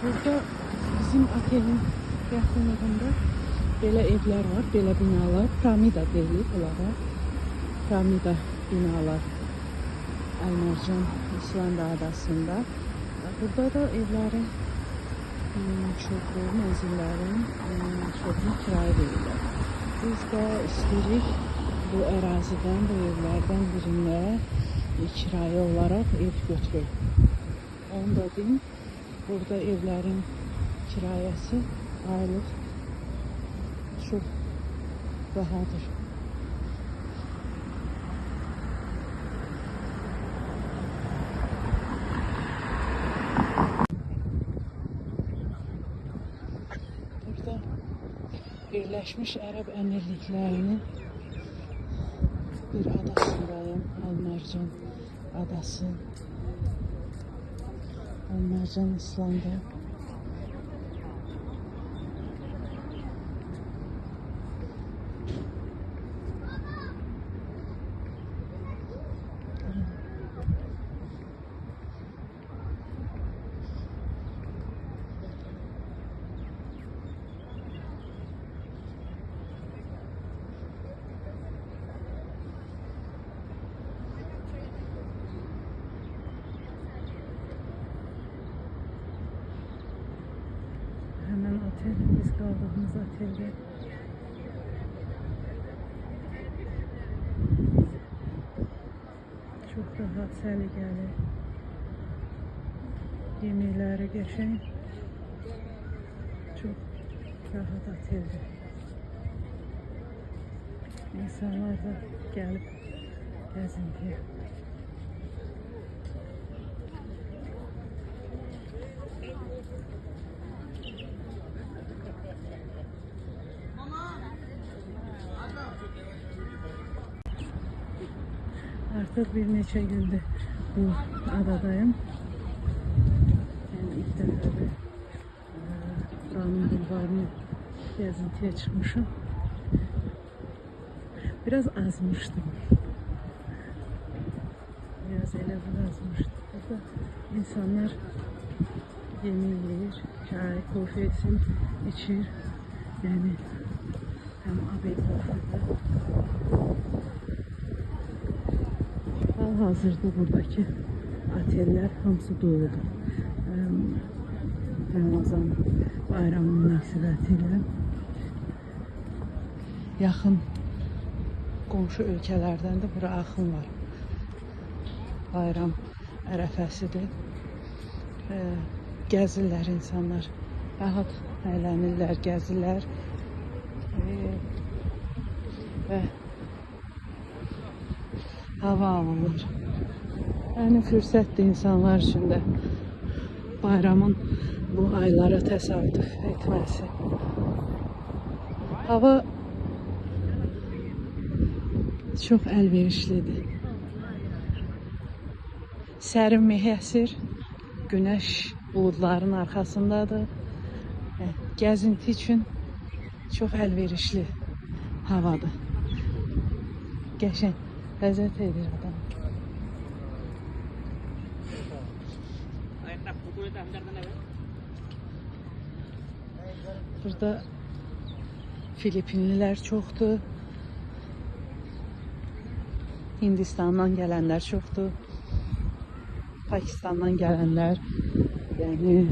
Burada bizim otelin yaxınlığında belə evlər var, belə binalar. Piramida deyilir bunlara. Piramida binalar Əlmərcan İslanda adasında. Burada da evlərin çoxu, mənzillərin çoxunu kirayə verirlər. Biz də istəyirik bu ərazidən, bu evlərdən birində kirayə olaraq ev götürək. Onu da deyim, burada evlərin kirayəsi aylıq çox bahadır. Burada Birləşmiş Ərəb Əmirliklərinin bir adasındayım. Əlmərcan adası. Əlmərcan İslanda. Hemen otel, biz kaldığımız otelde. Çok rahat, səliqəli. Yeməkləri qəşəng. Çok rahat oteldir. İnsanlar da gəlib gəzintiyə. Artık bir neçə gündür bu adadayım. Yani ilk defa da buranın bulvarını gəzintiyə çıxmışım. Biraz azmışdım. Biraz elə azmışdım. Burada insanlar yemək yeyir, çay, kofesini içir. Yani hem abedafada. Hal-hazırda buradaki oteller hamısı doludur. Ramazan bayramı münasibətilə yaxın qonşu ölkələrdən də bura axın var. Bayram ərəfəsidir. Gəzirlər insanlar. Rahat əylənirlər, gəzirlər. Və hava alınır. Yani fürsətdir insanlar üçün də bayramın bu aylara təsadüf etməsi. Hava çox əlverişlidir. Sərin meh əsir, günəş buludların arxasındadır. Gəzinti üçün çox əlverişli havadır. Qəşəng, ləzzət edir adam. Burada Filipinliler çoxdur. Hindistandan gelenler çoxdur. Pakistandan gelenler, yani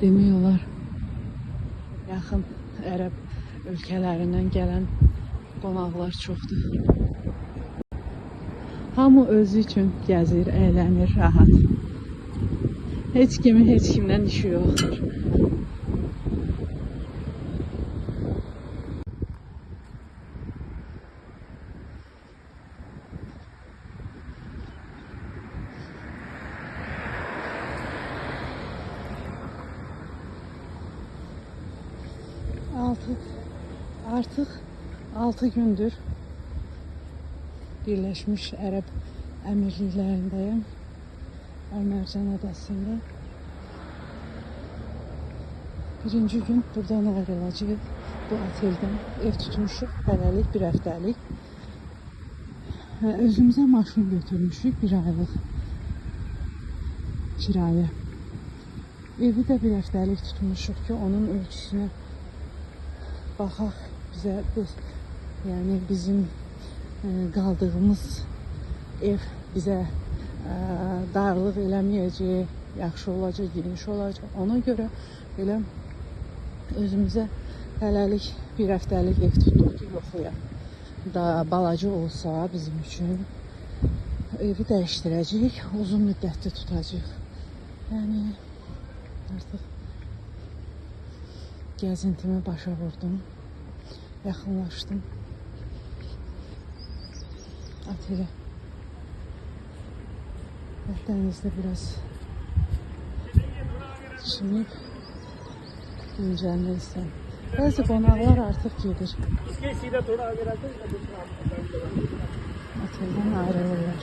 demək olar yaxın Ərəb ölkələrindən gələn qonaqlar çoxdur. Hamı özü üçün gəzir, əylənir, rahat. Heç kimin heç kimdən işi yoxdur. Artık 6 gündür Birləşmiş Ərəb Əmirliklərindəyim, Əlmərcan adasında. Birinci gün buradan ayrılacağıq, bu oteldən ev tutmuşuq, hələlik bir həftəlik. Özümüzə maşın götürmüşük, bir aylıq kirayə. Evi də bir həftəlik tutmuşuq ki, onun ölçüsünə baxaq. Yəni bizim qaldığımız ev bizə darlıq eləməyəcək, yaxşı olacaq, geniş olacaq. Ona görə belə özümüzə hələlik bir həftəlik ev tutduq ki, yoxlayaq. Da balaca olsa bizim üçün evi dəyişdirəcəyik, uzun müddətli tutacağıq. Yəni artıq gəzintimi başa vurdum, yaxınlaşdım otelə. Dənizdə biraz çimib dincəlmək istəyirəm. Bəzi qonaqlar artıq gedir. Oteldən ayrılırlar.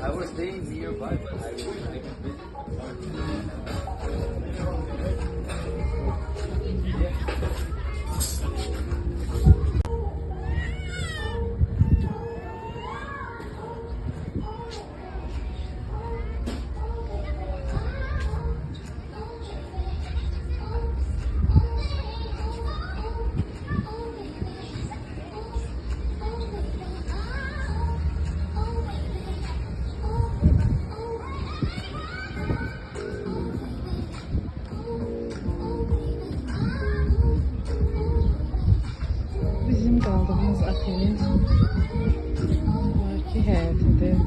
I was staying nearby, but I could visit. Bizim kaldığımız otelin var ki həyətidir.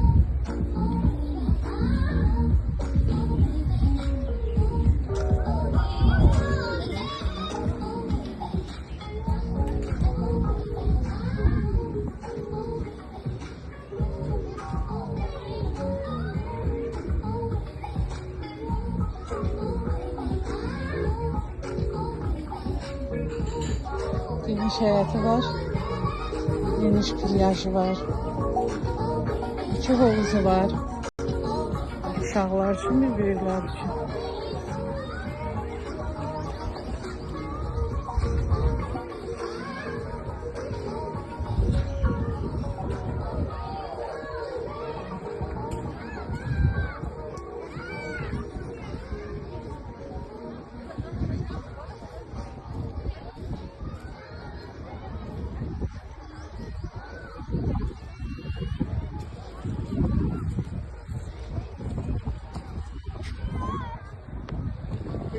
Geniş həyəti var. Geniş plyajı var. 2 havuzu var. Uşaqlar üçün ve böyüklər üçün.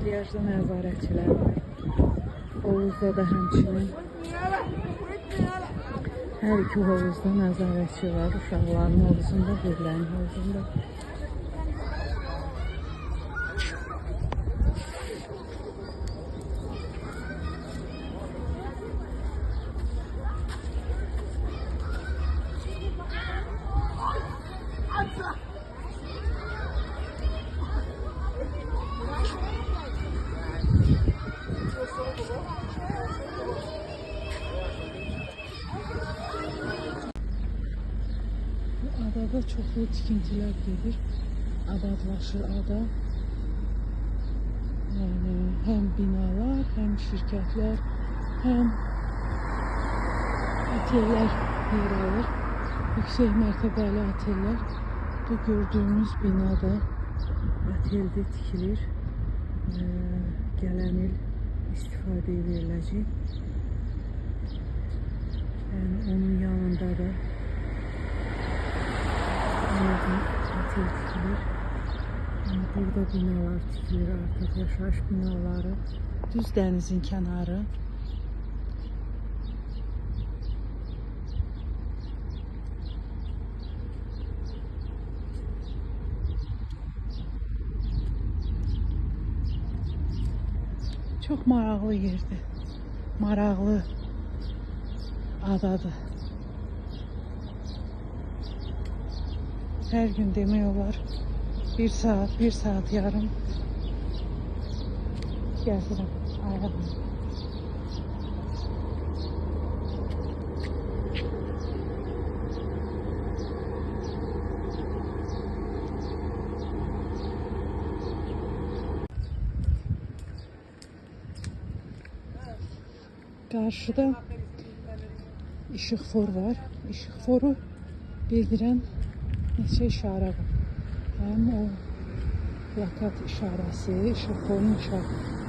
Plyajda nəzarətçilər var. Havuzda da həmçinin hər iki havuzda nəzarətçi var. Uşaqların havuzunda, böyüklərin havuzunda. Adada çoxlu tikintilər gedir. Abadlaşır ada. Yəni həm binalar, həm şirkətlər, həm otellər yer alır. Yüksək mərtəbəli otellər. Bu gördüyümüz binada oteldə tikilir. Gələn il istifadəyə veriləcək. Yəni yanında da otel tikilir. Yani burada binalar tikilir, artık yaşayış binaları. Düz denizin kenarı. Çok maraqlı yerdir. Maraqlı adadır. Her gün demək olar 1 saat, 1 saat yarım gəzirəm ayağımla. Qarşıda işıq for var. İşıq foru bildirən neçə işarə var. Həm o plakat işarəsi, işıq forunun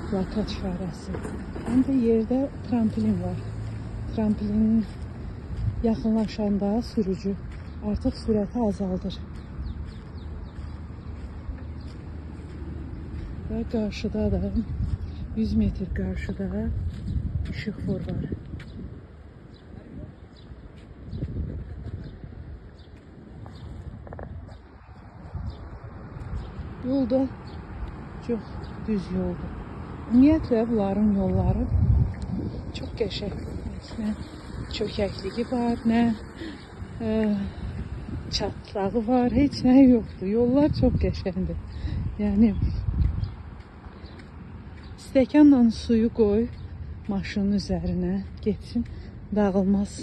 plakat işarəsi. Həm də yerdə tramplin var. Tramplinin yaxınlaşanda sürücü artıq sürəti azaldır. Və qarşıda da 100 metr qarşıda işıq for var. Yolda çox düz yoldur. Ümumiyyətlə bunların yolları çox qəşəng. Nə çökəkliyi var, nə çatlağı var, heç nə yoxdur. Yollar çox qəşəngdir. Yəni stəkanla suyu qoy maşının üzərinə, getsin, dağılmaz.